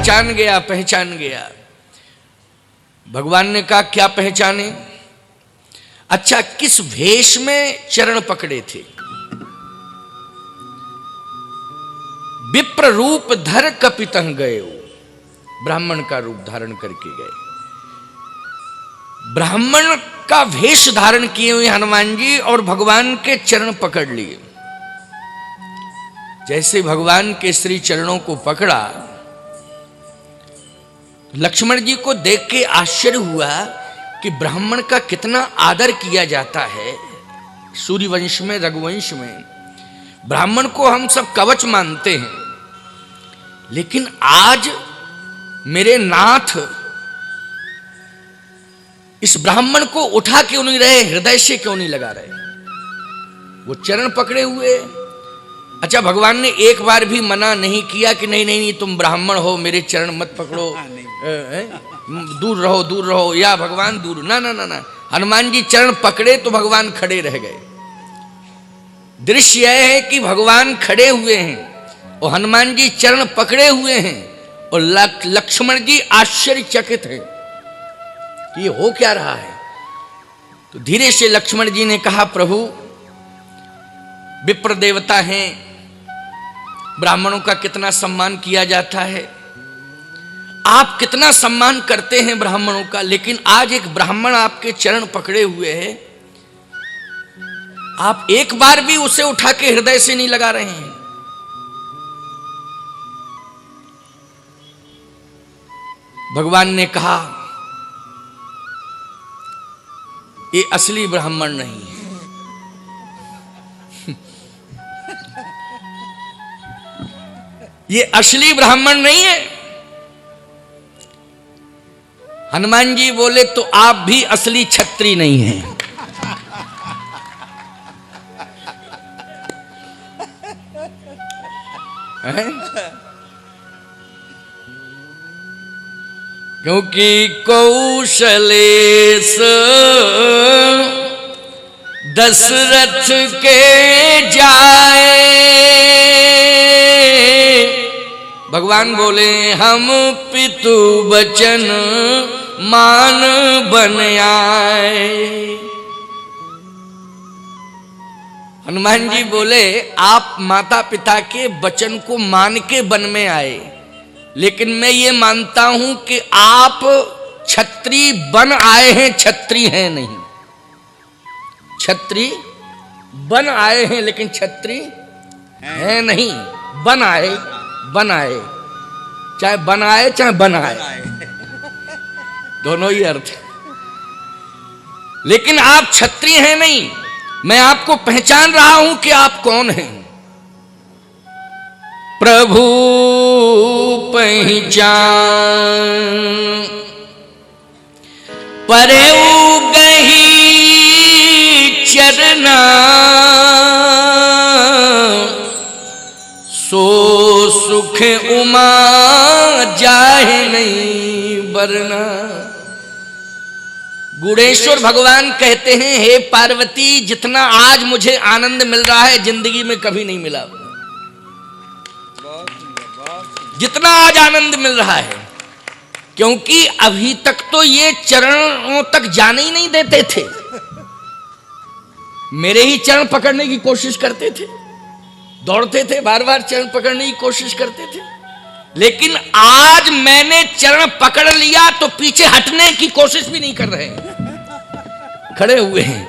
पहचान गया, पहचान गया। भगवान ने कहा क्या पहचाने? अच्छा, किस वेश में चरण पकड़े थे? विप्र रूप धर कपितः गए, ब्राह्मण का रूप धारण करके गए। ब्राह्मण का वेश धारण किए हुए हनुमान जी और भगवान के चरण पकड़ लिए। जैसे भगवान के श्री चरणों को पकड़ा, लक्ष्मण जी को देख के आश्चर्य हुआ कि ब्राह्मण का कितना आदर किया जाता है। सूर्यवंश में, रघुवंश में ब्राह्मण को हम सब कवच मानते हैं, लेकिन आज मेरे नाथ इस ब्राह्मण को उठा क्यों नहीं रहे, हृदय से क्यों नहीं लगा रहे? वो चरण पकड़े हुए। अच्छा, भगवान ने एक बार भी मना नहीं किया कि नहीं नहीं नहीं तुम ब्राह्मण हो, मेरे चरण मत पकड़ो, दूर रहो, दूर रहो, या भगवान दूर, ना ना ना ना। हनुमान जी चरण पकड़े तो भगवान खड़े रह गए। दृश्य यह है कि भगवान खड़े हुए हैं और हनुमान जी चरण पकड़े हुए हैं और लक्ष्मण जी आश्चर्यचकित हैं कि ये हो क्या रहा है। तो धीरे से लक्ष्मण जी ने कहा, प्रभु विप्र देवता हैं, ब्राह्मणों का कितना सम्मान किया जाता है, आप कितना सम्मान करते हैं ब्राह्मणों का, लेकिन आज एक ब्राह्मण आपके चरण पकड़े हुए है, आप एक बार भी उसे उठा के हृदय से नहीं लगा रहे हैं। भगवान ने कहा, ये असली ब्राह्मण नहीं है। ये असली ब्राह्मण नहीं है। हनुमान जी बोले, तो आप भी असली क्षत्रिय नहीं हैं। क्योंकि कौशलेश दशरथ के जाए, भगवान बोले हम पितु बचन मान बन आए। हनुमान जी बोले, आप माता पिता के वचन को मान के वन में आए, लेकिन मैं ये मानता हूं कि आप क्षत्रिय बन आए हैं, क्षत्रिय हैं नहीं। क्षत्रिय बन आए हैं लेकिन क्षत्रिय हैं नहीं। बन आए, बन आए, चाहे बनाए चाहे बनाए, दोनों ही अर्थ है। लेकिन आप क्षत्रिय हैं नहीं। मैं आपको पहचान रहा हूं कि आप कौन हैं। प्रभु पहचान परेऊ गही चरना, सो सुख उमा जाहे नहीं बरना। गुणेश्वर भगवान कहते हैं, हे पार्वती, जितना आज मुझे आनंद मिल रहा है जिंदगी में कभी नहीं मिला। जितना आज आनंद मिल रहा है, क्योंकि अभी तक तो ये चरणों तक जाने ही नहीं देते थे। मेरे ही चरण पकड़ने की कोशिश करते थे, दौड़ते थे, बार बार चरण पकड़ने की कोशिश करते थे। लेकिन आज मैंने चरण पकड़ लिया तो पीछे हटने की कोशिश भी नहीं कर रहे हैं, खड़े हुए हैं।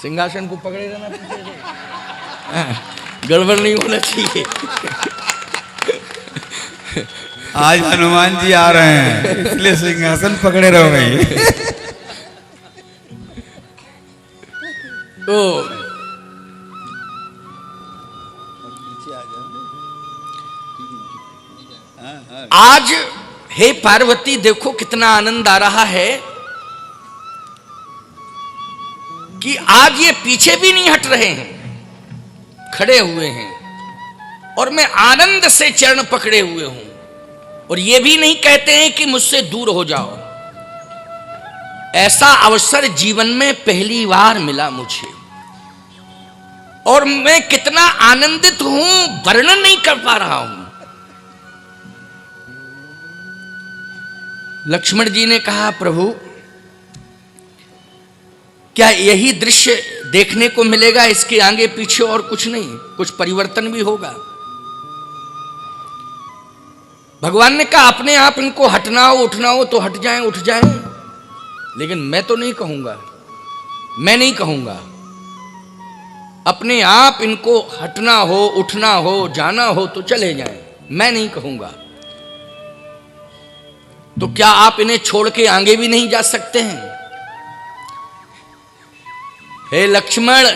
सिंहासन को पकड़े रहना पीछे से, गड़बड़ नहीं होना चाहिए। आज हनुमान जी आ रहे हैं, इसलिए सिंहासन पकड़े रहो भाई। तो आज हे पार्वती, देखो कितना आनंद आ रहा है कि आज ये पीछे भी नहीं हट रहे हैं, खड़े हुए हैं और मैं आनंद से चरण पकड़े हुए हूं। और ये भी नहीं कहते हैं कि मुझसे दूर हो जाओ। ऐसा अवसर जीवन में पहली बार मिला मुझे, और मैं कितना आनंदित हूं वर्णन नहीं कर पा रहा हूं। लक्ष्मण जी ने कहा, प्रभु क्या यही दृश्य देखने को मिलेगा? इसके आगे पीछे और कुछ नहीं, कुछ परिवर्तन भी होगा? भगवान ने कहा, अपने आप इनको हटना हो उठना हो तो हट जाएं, उठ जाएं, लेकिन मैं तो नहीं कहूंगा, मैं नहीं कहूंगा। अपने आप इनको हटना हो उठना हो जाना हो तो चले जाएं, मैं नहीं कहूंगा। तो क्या आप इन्हें छोड़ के आगे भी नहीं जा सकते हैं? हे लक्ष्मण,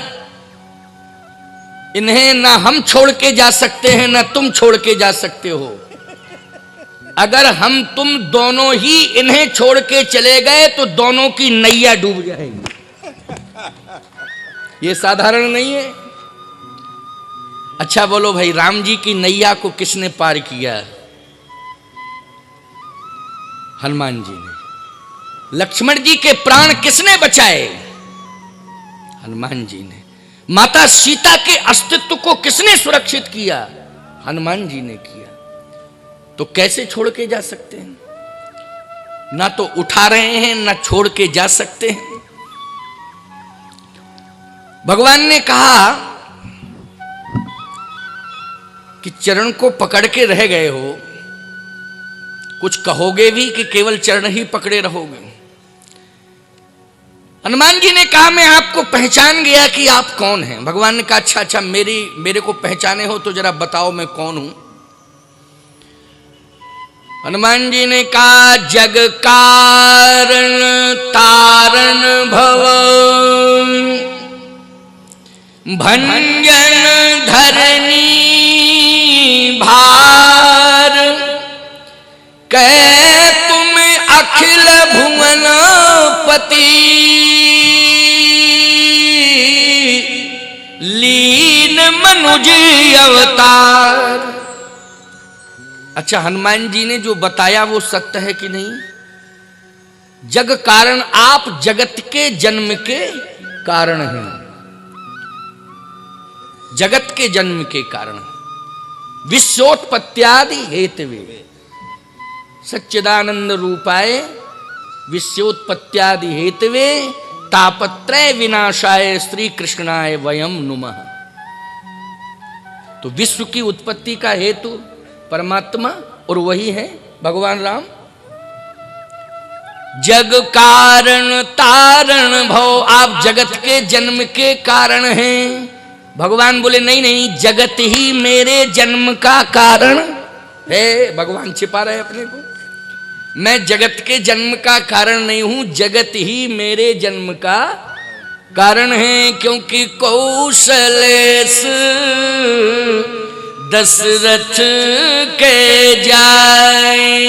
इन्हें ना हम छोड़ के जा सकते हैं ना तुम छोड़ के जा सकते हो। अगर हम तुम दोनों ही इन्हें छोड़ के चले गए तो दोनों की नैया डूब जाएगी। ये साधारण नहीं है। अच्छा बोलो भाई, राम जी की नैया को किसने पार किया? हनुमान जी ने। लक्ष्मण जी के प्राण किसने बचाए? हनुमान जी ने। माता सीता के अस्तित्व को किसने सुरक्षित किया? हनुमान जी ने किया। तो कैसे छोड़ के जा सकते हैं? ना तो उठा रहे हैं ना छोड़ के जा सकते हैं। भगवान ने कहा कि चरण को पकड़ के रह गए हो, कुछ कहोगे भी कि केवल चरण ही पकड़े रहोगे? हनुमान जी ने कहा, मैं आपको पहचान गया कि आप कौन हैं। भगवान ने कहा, अच्छा अच्छा, मेरे को पहचाने हो तो जरा बताओ मैं कौन हूं। हनुमान जी ने कहा, जग कारण तारण भव, भंजन धरनी भार, कह तुम अखिल भुवन पति, लीन मनुज अवतार। अच्छा, हनुमान जी ने जो बताया वो सत्य है कि नहीं? जग कारण, आप जगत के जन्म के कारण हैं, जगत के जन्म के कारण। विश्वोत्पत्त्यादि हेतवे, सच्चिदानंद रूपाय विश्वोत्पत्त्यादि हेतवे, तापत्रय विनाशाय श्री कृष्णाय वयम नुमः। तो विश्व की उत्पत्ति का हेतु परमात्मा, और वही है भगवान राम। जग कारण तारण भव, आप जगत के जन्म के कारण हैं। भगवान बोले, नहीं नहीं, जगत ही मेरे जन्म का कारण है। भगवान छिपा रहे अपने को। मैं जगत के जन्म का कारण नहीं हूं, जगत ही मेरे जन्म का कारण है। क्योंकि कौशलेश दशरथ के जाए।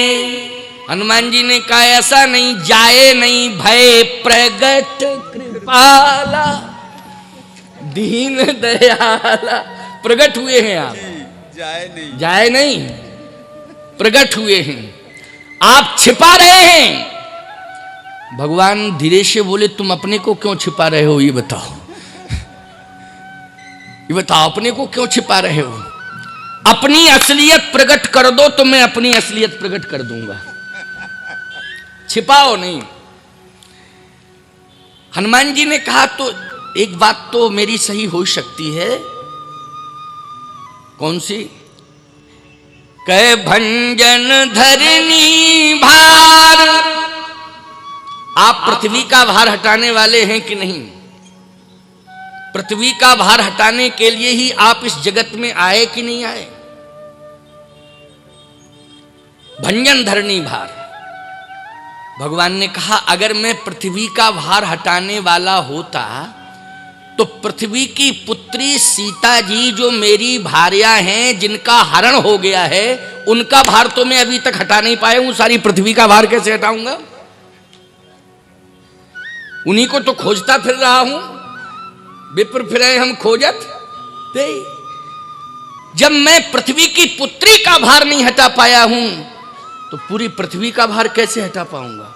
हनुमान जी ने कहा, ऐसा नहीं, जाए नहीं, भय प्रगट कृपाला दीन दयाला। प्रगट हुए हैं आप, जाए नहीं, प्रगट हुए हैं। आप छिपा रहे हैं। भगवान धीरे से बोले, तुम अपने को क्यों छिपा रहे हो? ये बताओ, ये बताओ, अपने को क्यों छिपा रहे हो? अपनी असलियत प्रकट कर दो तो मैं अपनी असलियत प्रकट कर दूंगा, छिपाओ नहीं। हनुमान जी ने कहा, तो एक बात तो मेरी सही हो सकती है। कौन सी? कह भंजन धरनी भार, आप पृथ्वी का भार हटाने वाले हैं कि नहीं? पृथ्वी का भार हटाने के लिए ही आप इस जगत में आए कि नहीं आए? भंजन धरनी भार। भगवान ने कहा, अगर मैं पृथ्वी का भार हटाने वाला होता तो पृथ्वी की पुत्री सीता जी जो मेरी भार्या हैं, जिनका हरण हो गया है, उनका भार तो मैं अभी तक हटा नहीं पाया हूं। सारी पृथ्वी का भार कैसे हटाऊंगा? उन्हीं को तो खोजता फिर रहा हूं। विप्र फिरे हम खोजत ते। जब मैं पृथ्वी की पुत्री का भार नहीं हटा पाया हूं तो पूरी पृथ्वी का भार कैसे हटा पाऊंगा?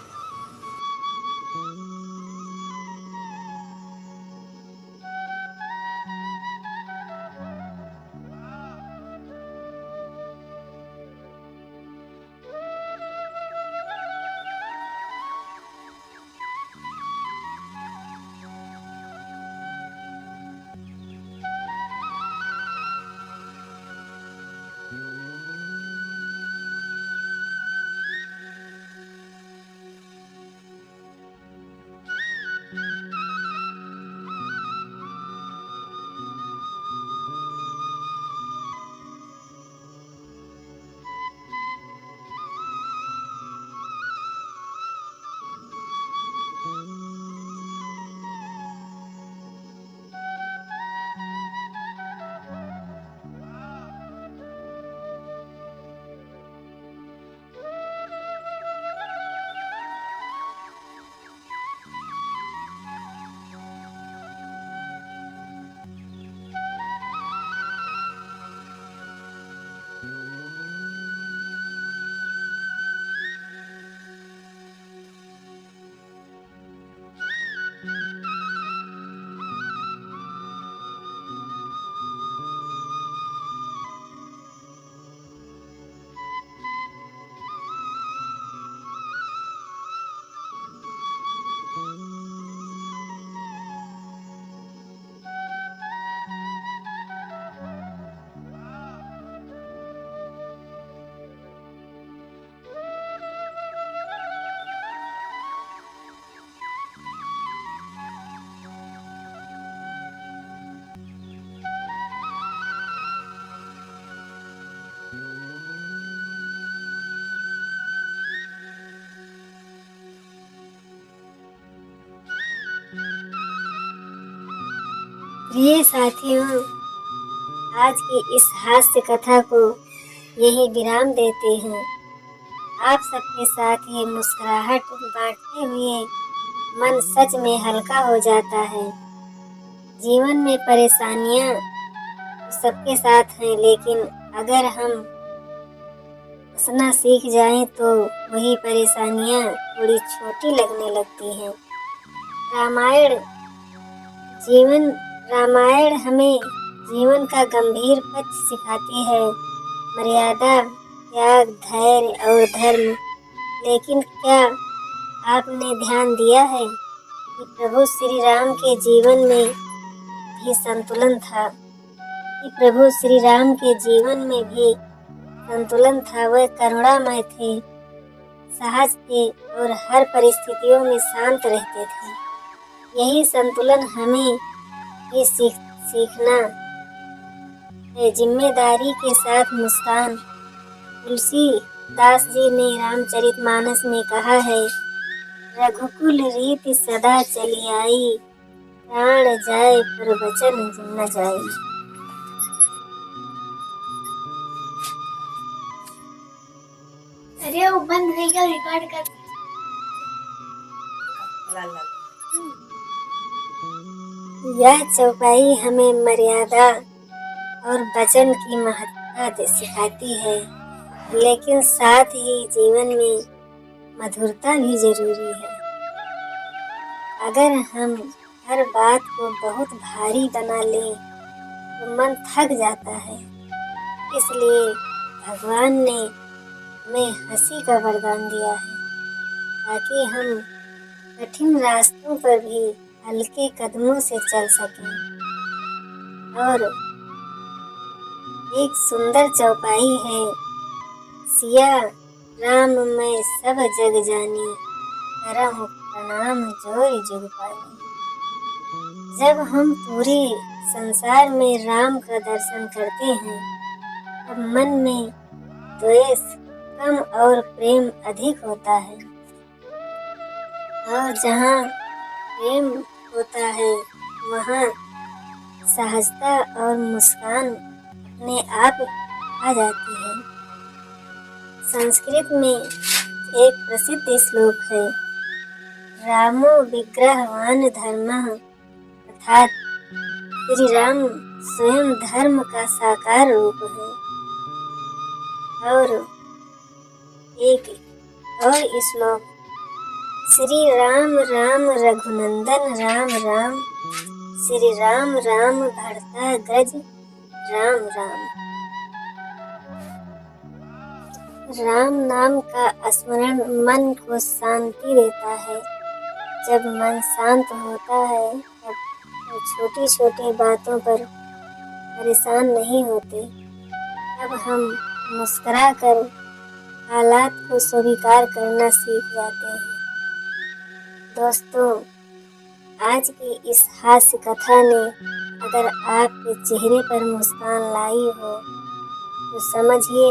प्रिय साथियों, आज की इस हास्य कथा को यही विराम देते हैं। आप सबके साथ ये मुस्कुराहट बांटते हुए मन सच में हल्का हो जाता है। जीवन में परेशानियां तो सबके साथ हैं, लेकिन अगर हम हंसना सीख जाएं तो वही परेशानियां थोड़ी छोटी लगने लगती हैं। रामायण हमें जीवन का गंभीर पक्ष सिखाती है, मर्यादा, त्याग, धैर्य और धर्म। लेकिन क्या आपने ध्यान दिया है कि प्रभु श्री राम के जीवन में भी संतुलन था? वह करुणामय थे, सहज थे और हर परिस्थितियों में शांत रहते थे। यही संतुलन हमें भी सीखना है। जिम्मेदारी के साथ मुस्कान। तुलसीदास जी ने रामचरितमानस में कहा है, रघुकुल रीति सदा चली आई, प्राण जाए पर वचन न जाए। अरे वो बंद नहीं कर, रिकॉर्ड कर। यह चौपाई हमें मर्यादा और वचन की महत्ता सिखाती है, लेकिन साथ ही जीवन में मधुरता भी जरूरी है। अगर हम हर बात को बहुत भारी बना लें तो मन थक जाता है। इसलिए भगवान ने हमें हंसी का वरदान दिया है, ताकि हम कठिन रास्तों पर भी हल्के कदमों से चल सकें। और एक सुंदर चौपाई है, सिया राम मैं सब जग जानी, करहु प्रणाम जोर जुग पानी। जब हम पूरे संसार में राम का दर्शन करते हैं, तब मन में द्वेष कम और प्रेम अधिक होता है। और जहाँ प्रेम होता है, वहाँ सहजता और मुस्कान अपने आप आ जाती है। संस्कृत में एक प्रसिद्ध श्लोक है, रामो विग्रहवान धर्मः, अर्थात श्री राम स्वयं धर्म का साकार रूप है। और एक और श्लोक, श्री राम राम रघुनंदन राम राम, श्री राम राम भरता ग्रज राम राम। राम नाम का स्मरण मन को शांति देता है। जब मन शांत होता है, तब हम छोटी छोटी बातों पर परेशान नहीं होते। तब हम मुस्कुरा कर हालात को स्वीकार करना सीख जाते हैं। दोस्तों, आज की इस हास्य कथा ने अगर आपके चेहरे पर मुस्कान लाई हो, तो समझिए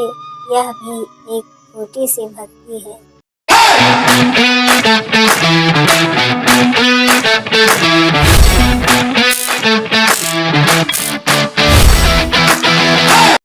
यह भी एक छोटी सी भक्ति है।